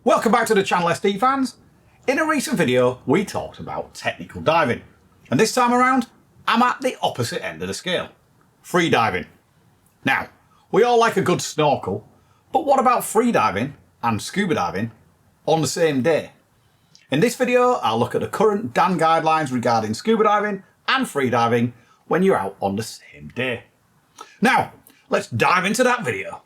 Welcome back to the channel, SD fans. In a recent video we talked about technical diving, and this time around I'm at the opposite end of the scale, free diving. Now, we all like a good snorkel, but what about free diving and scuba diving on the same day? In this video I'll look at the current DAN guidelines regarding scuba diving and free diving when you're out on the same day. Now, let's dive into that video.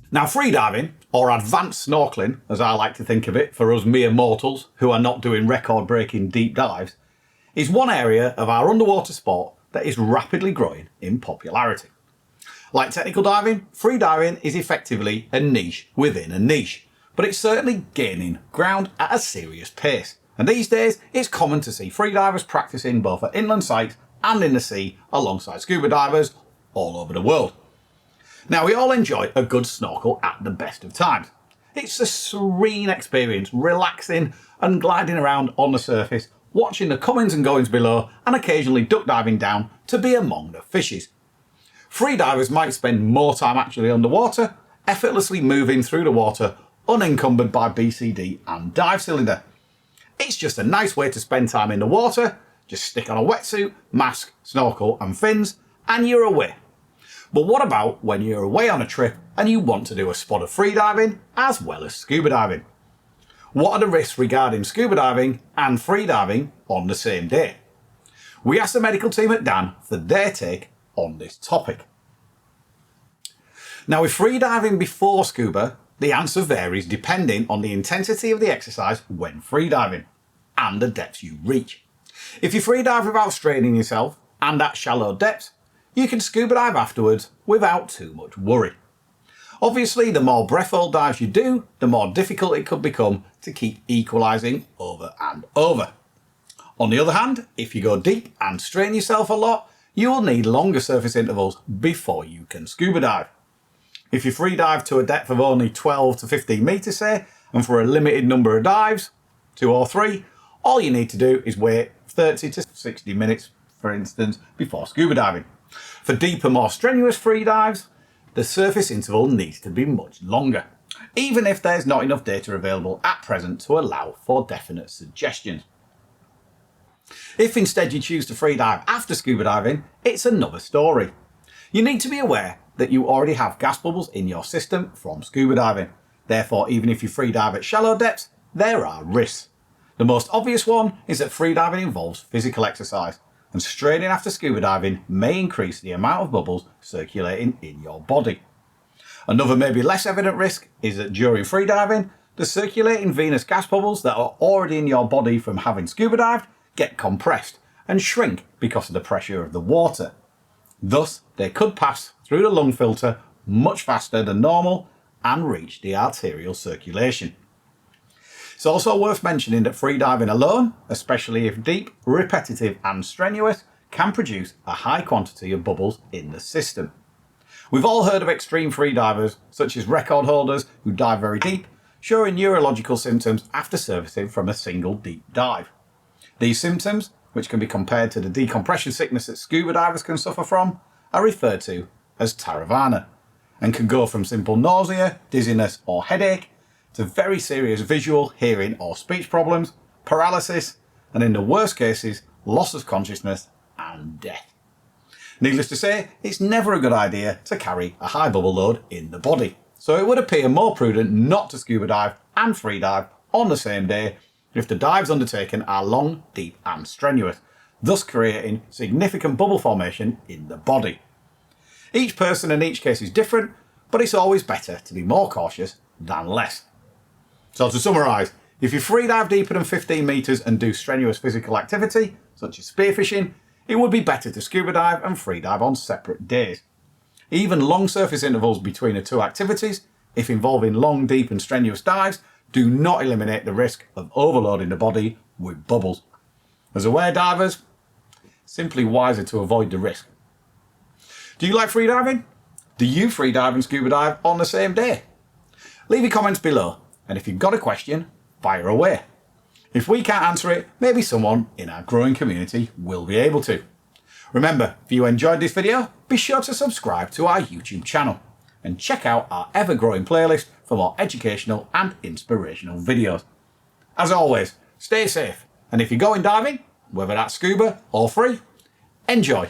Now, freediving, or advanced snorkeling, as I like to think of it for us mere mortals who are not doing record-breaking deep dives, is one area of our underwater sport that is rapidly growing in popularity. Like technical diving, freediving is effectively a niche within a niche, but it's certainly gaining ground at a serious pace. And these days, it's common to see freedivers practicing both at inland sites and in the sea alongside scuba divers all over the world. Now, we all enjoy a good snorkel at the best of times. It's a serene experience, relaxing and gliding around on the surface, watching the comings and goings below and occasionally duck diving down to be among the fishes. Freedivers might spend more time actually underwater, effortlessly moving through the water, unencumbered by BCD and dive cylinder. It's just a nice way to spend time in the water. Just stick on a wetsuit, mask, snorkel and fins, and you're away. But what about when you're away on a trip and you want to do a spot of freediving as well as scuba diving? What are the risks regarding scuba diving and freediving on the same day? We asked the medical team at DAN for their take on this topic. Now, with freediving before scuba, the answer varies depending on the intensity of the exercise when freediving and the depths you reach. If you freedive without straining yourself and at shallow depths, you can scuba dive afterwards without too much worry. Obviously, the more breath hold dives you do, the more difficult it could become to keep equalising over and over. On the other hand, if you go deep and strain yourself a lot, you will need longer surface intervals before you can scuba dive. If you free dive to a depth of only 12 to 15 metres, say, and for a limited number of dives, 2 or 3, all you need to do is wait 30 to 60 minutes, for instance, before scuba diving. For deeper, more strenuous free dives, the surface interval needs to be much longer, even if there's not enough data available at present to allow for definite suggestions. If instead you choose to free dive after scuba diving, it's another story. You need to be aware that you already have gas bubbles in your system from scuba diving. Therefore, even if you free dive at shallow depths, there are risks. The most obvious one is that free diving involves physical exercise, and straining after scuba diving may increase the amount of bubbles circulating in your body. Another maybe less evident risk is that during free diving, the circulating venous gas bubbles that are already in your body from having scuba dived get compressed and shrink because of the pressure of the water. Thus, they could pass through the lung filter much faster than normal and reach the arterial circulation. It's also worth mentioning that freediving alone, especially if deep, repetitive and strenuous, can produce a high quantity of bubbles in the system. We've all heard of extreme freedivers, such as record holders who dive very deep, showing neurological symptoms after surfacing from a single deep dive. These symptoms, which can be compared to the decompression sickness that scuba divers can suffer from, are referred to as Taravana, and can go from simple nausea, dizziness or headache, to very serious visual, hearing or speech problems, paralysis, and in the worst cases, loss of consciousness and death. Needless to say, it's never a good idea to carry a high bubble load in the body, so it would appear more prudent not to scuba dive and free dive on the same day if the dives undertaken are long, deep and strenuous, thus creating significant bubble formation in the body. Each person and each case is different, but it's always better to be more cautious than less. So to summarise, if you free dive deeper than 15 metres and do strenuous physical activity, such as spearfishing, it would be better to scuba dive and free dive on separate days. Even long surface intervals between the two activities, if involving long, deep and strenuous dives, do not eliminate the risk of overloading the body with bubbles. As aware divers, simply wiser to avoid the risk. Do you like free diving? Do you free dive and scuba dive on the same day? Leave your comments below, and if you've got a question, fire away. If we can't answer it, maybe someone in our growing community will be able to. Remember, if you enjoyed this video, be sure to subscribe to our YouTube channel and check out our ever-growing playlist for more educational and inspirational videos. As always, stay safe, and if you're going diving, whether that's scuba or free, enjoy.